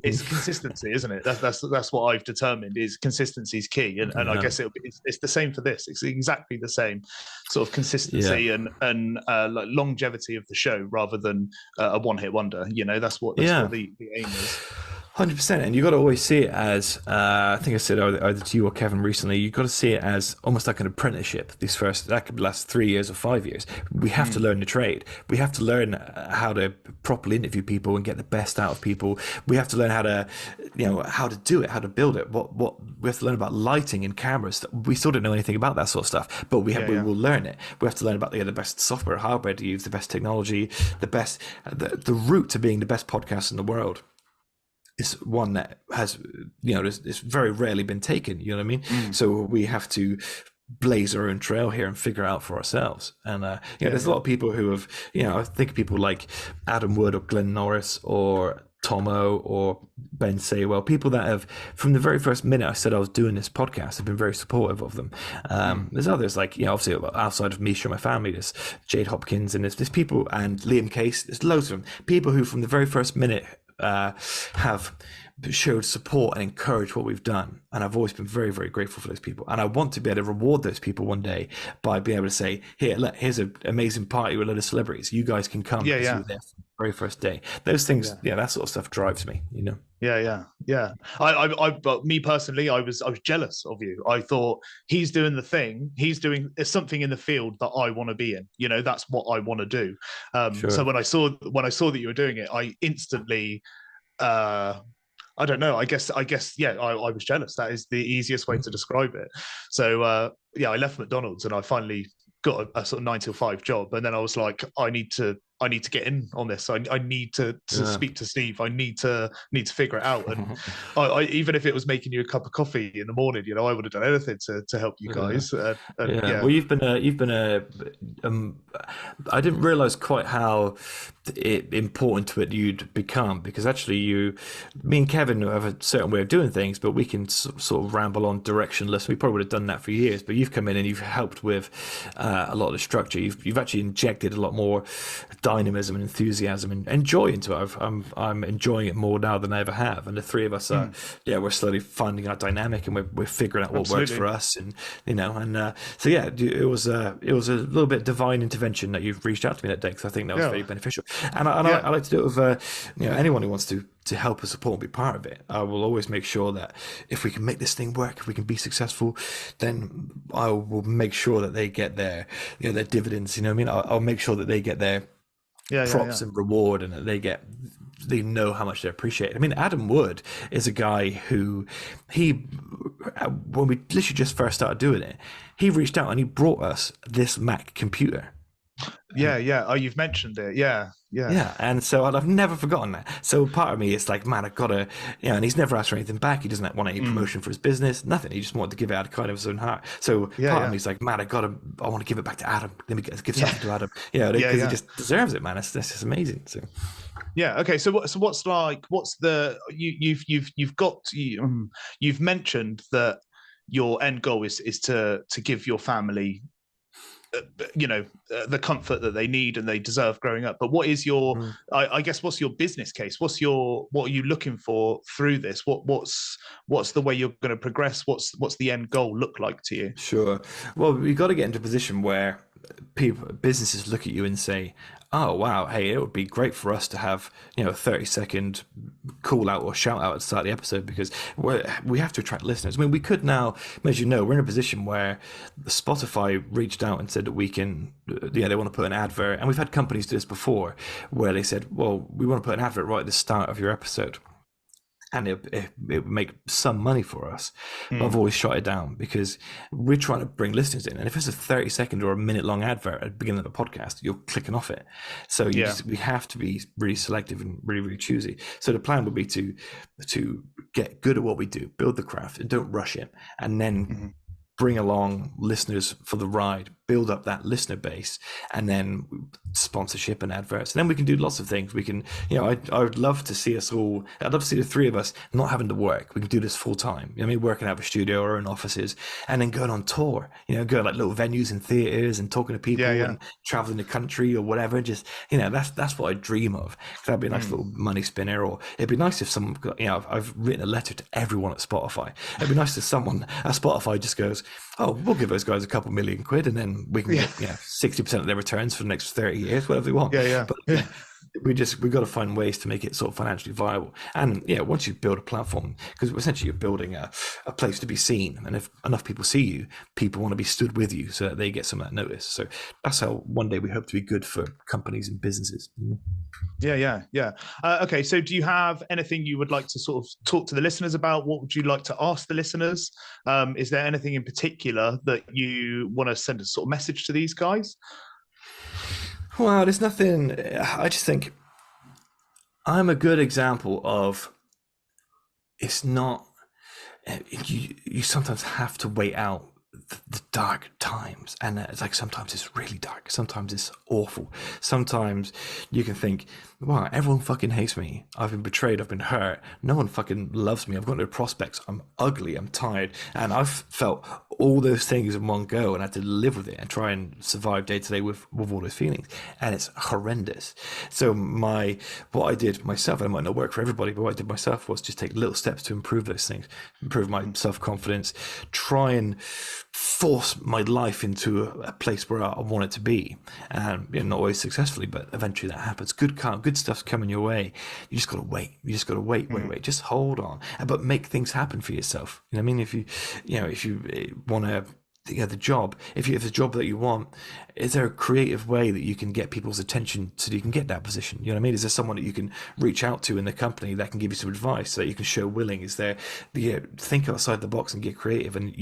[SPEAKER 1] It's consistency, isn't it? That's what I've determined, is consistency is key, and I guess it's the same for this. It's exactly the same sort of consistency and like longevity of the show, rather than a one-hit wonder. You know, that's what the aim is.
[SPEAKER 2] 100%, and you got to always see it as I think I said either to you or Kevin recently. You got to see it as almost like an apprenticeship. That could last 3 years or 5 years. We have to learn the trade. We have to learn how to properly interview people and get the best out of people. We have to learn how to do it, how to build it. What we have to learn about lighting and cameras. We still don't know anything about that sort of stuff, but we will learn it. We have to learn about the best software, hardware to use, the best technology, the route to being the best podcast in the world. Is one that has, it's very rarely been taken, you know what I mean? So we have to blaze our own trail here and figure out for ourselves. And there's a lot of people who have, I think of people like Adam Wood or Glenn Norris or Tomo or Ben Saywell, people that have, from the very first minute I said I was doing this podcast, have been very supportive of them. There's others like, obviously outside of Misha, my family, there's Jade Hopkins, and there's people, and Liam Case, there's loads of them. People who from the very first minute have showed support and encouraged what we've done, and I've always been very, very grateful for those people, and I want to be able to reward those people one day by being able to say, here, look, here's an amazing party with a lot of celebrities, you guys can come, because you were there from the very first day. Those things, that sort of stuff drives me,
[SPEAKER 1] Yeah. But me personally, I was jealous of you. I thought he's doing the thing. He's doing something in the field that I want to be in. That's what I want to do.
[SPEAKER 2] Sure.
[SPEAKER 1] So when I saw that you were doing it, I instantly, I don't know. I guess, yeah. I was jealous. That is the easiest way to describe it. So I left McDonald's and I finally got a sort of 9 to 5 job, and then I was like, I need to get in on this. I need to speak to Steve. I need to figure it out. And I even if it was making you a cup of coffee in the morning, I would have done anything to help you guys.
[SPEAKER 2] Well, you've been a I didn't realize quite how important to it you'd become, because actually me and Kevin have a certain way of doing things, but we can sort of ramble on directionless. We probably would have done that for years, but you've come in and you've helped with a lot of the structure. You've actually injected a lot more dynamism and enthusiasm and joy into it. I'm enjoying it more now than I ever have, and the three of us are we're slowly finding our dynamic, and we're figuring out what works for us, and so it was a little bit divine intervention that you've reached out to me that day, because I think that was very beneficial, and I like to do it with anyone who wants to help and support and be part of it. I will always make sure that if we can make this thing work, if we can be successful, then I will make sure that they get their their dividends. I'll make sure that they get their props and reward, and that they know how much they appreciate it. I mean, Adam Wood is a guy who when we literally just first started doing it, he reached out and he brought us this Mac computer.
[SPEAKER 1] Oh, you've mentioned it. Yeah.
[SPEAKER 2] And so I've never forgotten that. So part of me is like, man, I've got to, and he's never asked for anything back. He doesn't want any promotion for his business, nothing. He just wanted to give it out of kind of his own heart. So part of me is like, man, I want to give it back to Adam. Let me give something to Adam. Because he just deserves it, man. That's just amazing. So.
[SPEAKER 1] Yeah. Okay. So what's the you've mentioned that your end goal is to give your family the comfort that they need and they deserve growing up, but what is your I guess what's your business case? What are you looking for through this? What's the way you're going to progress? What's the end goal look like to you?
[SPEAKER 2] Sure. Well, we've got to get into a position where businesses look at you and say, oh wow, hey, it would be great for us to have a 30-second call out or shout out at the start of the episode, because we have to attract listeners. I mean, we could now, as we're in a position where Spotify reached out and said that we can, they want to put an advert, and we've had companies do this before, where they said, well, we want to put an advert right at the start of your episode, and it would make some money for us. But I've always shot it down, because we're trying to bring listeners in, and if it's a 30-second or a minute-long advert at the beginning of the podcast, you're clicking off it. So we have to be really selective and really, really choosy. So the plan would be to get good at what we do, build the craft, and don't rush it, and then bring along listeners for the ride, build up that listener base, and then sponsorship and adverts. And then we can do lots of things. We can, I would love to see us all, I'd love to see the three of us not having to work. We can do this full time. Working out of a studio or in offices, and then going on tour, go like little venues and theaters and talking to people and traveling the country or whatever. Just, that's what I dream of. That'd be a nice little money spinner. Or it'd be nice if someone, I've written a letter to everyone at Spotify. It'd be nice if someone at Spotify just goes, oh, we'll give those guys a couple million quid, and then we can get 60% of their returns for the next 30 years, whatever they want. But we've got to find ways to make it sort of financially viable. And once you build a platform, because essentially you're building a place to be seen, and if enough people see you, people want to be stood with you so that they get some of that notice. So that's how one day we hope to be good for companies and businesses.
[SPEAKER 1] Okay, so do you have anything you would like to sort of talk to the listeners about? What would you like to ask the listeners? Is there anything in particular that you want to send a sort of message to these guys?
[SPEAKER 2] Well, there's nothing. I just think I'm a good example of, it's not, you sometimes have to wait out the dark times, and it's like sometimes it's really dark, sometimes it's awful, sometimes you can think, wow, everyone fucking hates me, I've been betrayed, I've been hurt, no one fucking loves me, I've got no prospects, I'm ugly, I'm tired, and I've felt all those things in one go, and I had to live with it and try and survive day to day with all those feelings, and it's horrendous. So what I did myself, and it might not work for everybody, but what I did myself was just take little steps to improve those things, improve my self-confidence, try and force my life into a place where I want it to be, and not always successfully, but eventually that happens. Good stuff's coming your way. You just gotta wait. Wait. Just hold on, but make things happen for yourself. You know what I mean? If you want to. The job, if it's a job that you want, is there a creative way that you can get people's attention so that you can get that position? You know what I mean? Is there someone that you can reach out to in the company that can give you some advice so that you can show willing? Is there think outside the box and get creative, and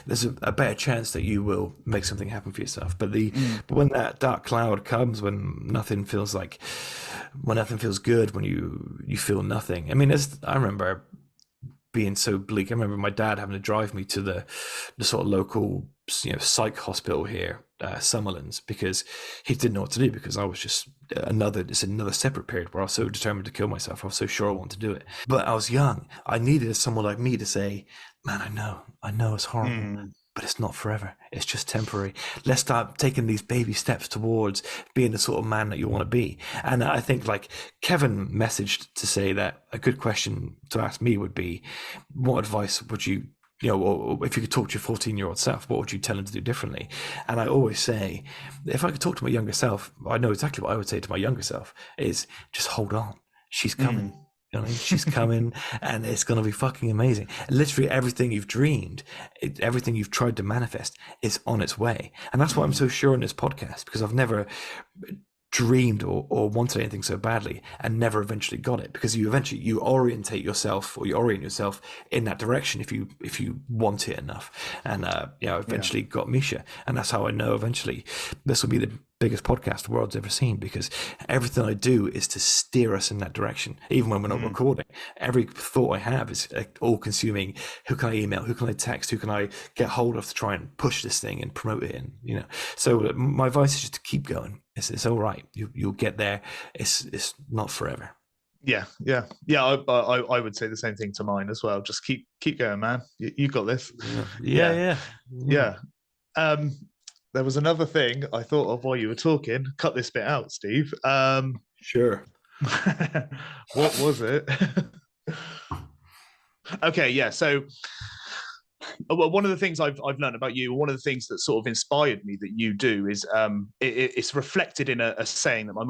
[SPEAKER 2] there's a better chance that you will make something happen for yourself. But when that dark cloud comes, when nothing feels good, when you feel nothing. I mean, I remember being so bleak. I remember my dad having to drive me to the sort of local, psych hospital here, Summerlands, because he didn't know what to do, because I was just another separate period where I was so determined to kill myself. I was so sure I wanted to do it. But I was young. I needed someone like me to say, man, I know it's horrible. But it's not forever. It's just temporary. Let's start taking these baby steps towards being the sort of man that you want to be. And I think, like Kevin messaged to say that a good question to ask me would be, what advice would you, if you could talk to your 14-year-old self, what would you tell him to do differently? And I always say, if I could talk to my younger self, I know exactly what I would say to my younger self is just hold on. She's coming. You know what I mean? She's coming, and it's going to be fucking amazing. Literally everything you've dreamed, everything you've tried to manifest is on its way. And that's why I'm so sure in this podcast, because I've never dreamed or wanted anything so badly and never eventually got it, because you orient yourself in that direction if you want it enough. And eventually got Misha, and that's how I know eventually this will be the biggest podcast the world's ever seen, because everything I do is to steer us in that direction. Even when we're not recording, every thought I have is all consuming. Who can I email? Who can I text? Who can I get hold of to try and push this thing and promote it? And so my advice is just to keep going. It's all right. You'll get there. It's not forever.
[SPEAKER 1] Yeah. I would say the same thing to mine as well. Just keep going, man. You got this.
[SPEAKER 2] Yeah.
[SPEAKER 1] There was another thing I thought of while you were talking. Cut this bit out, Steve.
[SPEAKER 2] Sure.
[SPEAKER 1] What was it? Okay, yeah. So, one of the things I've learned about you, one of the things that sort of inspired me that you do is it's reflected in a saying that my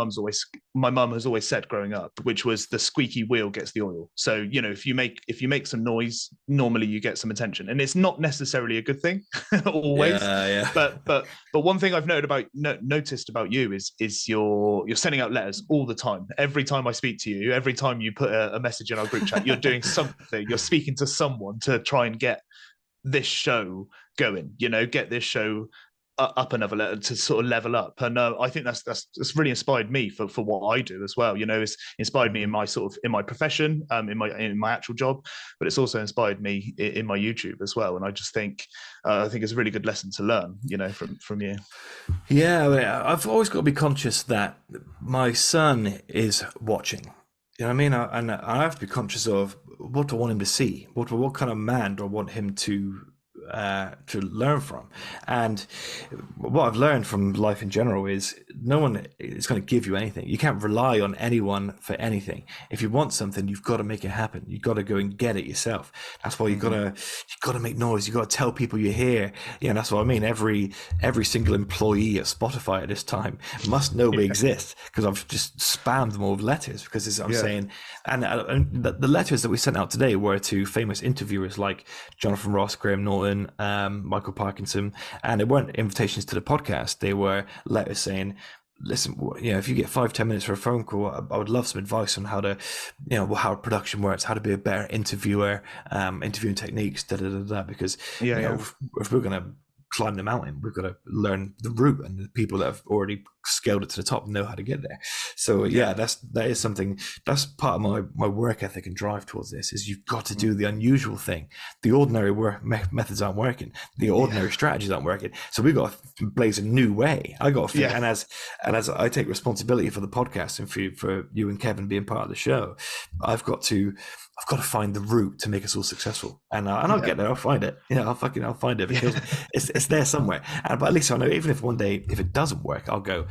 [SPEAKER 1] mum has always said growing up, which was the squeaky wheel gets the oil. So if you make some noise, normally you get some attention, and it's not necessarily a good thing always.
[SPEAKER 2] Yeah.
[SPEAKER 1] But one thing I've noticed about you is you're sending out letters all the time. Every time I speak to you, every time you put a message in our group chat, you're doing something. You're speaking to someone to try and get this show going, get this show up another level to sort of level up. And I think that's really inspired me for what I do as well. It's inspired me in my profession, in my actual job, but it's also inspired me in my YouTube as well. And I just think it's a really good lesson to learn, from you.
[SPEAKER 2] Yeah, I've always got to be conscious that my son is watching. You know what I mean? And I have to be conscious of what do I want him to see? What kind of man do I want him to learn from? And what I've learned from life in general is no one is going to give you anything. You can't rely on anyone for anything. If you want something, you've got to make it happen. You've got to go and get it yourself. That's why you've got to make noise. You've got to tell people you're here. That's what I mean. Every single employee at Spotify at this time must know we exist, because I've just spammed them all with letters, because I'm saying, and the letters that we sent out today were to famous interviewers like Jonathan Ross, Graham Norton, Michael Parkinson, and they weren't invitations to the podcast. They were letters saying, listen, if you get 5-10 minutes for a phone call, I would love some advice on how to, how production works, how to be a better interviewer, interviewing techniques, because if we're going to climb the mountain, we've got to learn the route and the people that have already scaled it to the top and know how to get there. So that is something, that's part of my work ethic and drive towards this, is you've got to do the unusual thing. The ordinary methods aren't working. The ordinary strategies aren't working. So we've got to blaze a new way. I got to figure, and as I take responsibility for the podcast and for you and Kevin being part of the show, I've got to find the route to make us all successful, and I'll get there. I'll find it. I'll find it, because it's there somewhere. But at least I know, even if one day if it doesn't work, I'll go,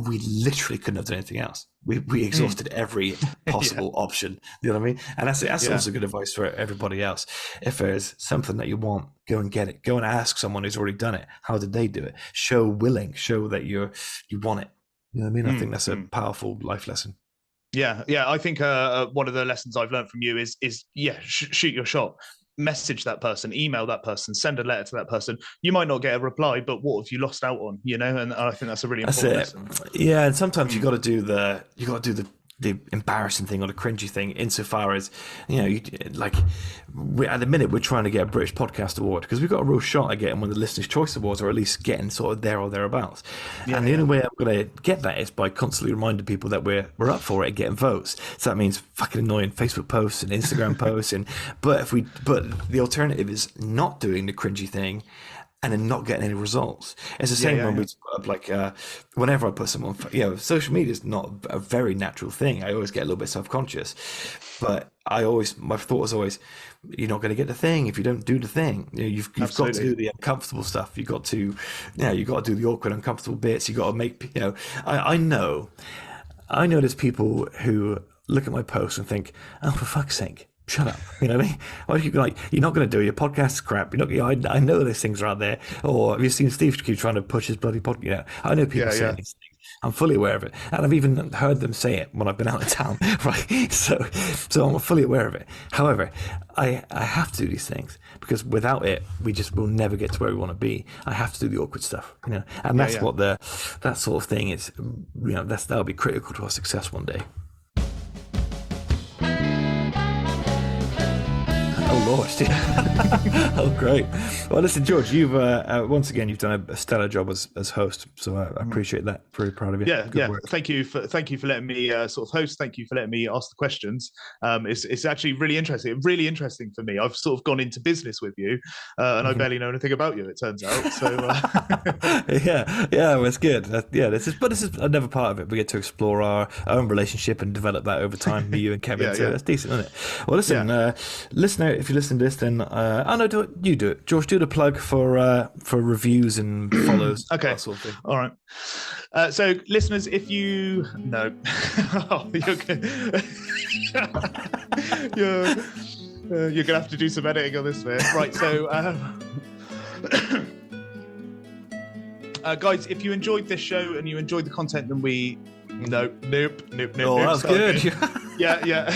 [SPEAKER 2] we literally couldn't have done anything else. We exhausted every possible option. You know what I mean? And that's also good advice for everybody else. If there's something that you want, go and get it. Go and ask someone who's already done it. How did they do it? Show that you want it. You know what I mean? I think that's a powerful life lesson.
[SPEAKER 1] Yeah. I think one of the lessons I've learned from you is shoot your shot. Message that person, email that person, send a letter to that person. You might not get a reply, but what have you lost out on? And I think that's a really important lesson.
[SPEAKER 2] Yeah, and sometimes you got to do the embarrassing thing or the cringy thing, insofar as at the minute we're trying to get a British Podcast Award, because we've got a real shot at getting one of the Listeners' Choice Awards, or at least getting sort of there or thereabouts. And the only way I'm going to get that is by constantly reminding people that we're up for it and getting votes. So that means fucking annoying Facebook posts and Instagram posts, but the alternative is not doing the cringy thing and then not getting any results. It's the same when we put up, whenever I put someone, social media is not a very natural thing. I always get a little bit self-conscious, but my thought was always, you're not going to get the thing if you don't do the thing. You've got to do the uncomfortable stuff. You've got to do the awkward, uncomfortable bits. You've got to make, I know there's people who look at my posts and think, oh, for fuck's sake, shut up. You know what I mean? Why do you you're not going to do it. Your podcast's crap. You're not. I know those things are out there. Or have you seen Steve keep trying to push his bloody podcast? I know people saying these things. I'm fully aware of it, and I've even heard them say it when I've been out of town. Right? So I'm fully aware of it. However, I have to do these things, because without it, will never get to where we want to be. I have to do the awkward stuff, and that's what that sort of thing is. That'll be critical to our success one day. Oh Lord! Oh great. Well, listen, George, you've once again you've done a stellar job as host, so I appreciate that. Very proud of you.
[SPEAKER 1] Good work. Thank you for letting me sort of host. Thank you for letting me ask the questions. It's actually really interesting for me. I've sort of gone into business with you, and I barely know anything about you, it turns out. So
[SPEAKER 2] well, it's good. This is another part of it. We get to explore our own relationship and develop that over time. Me, you, and Kevin. So that's decent, isn't it? Well, listen, listener, if you listen to this, then do it. George, do the plug for reviews and follows.
[SPEAKER 1] Okay,
[SPEAKER 2] that sort of thing.
[SPEAKER 1] All right. So, listeners, if you you're gonna have to do some editing on this, man. Right. So, guys, if you enjoyed this show and you enjoyed the content, then nope.
[SPEAKER 2] Oh, that was good.
[SPEAKER 1] Yeah.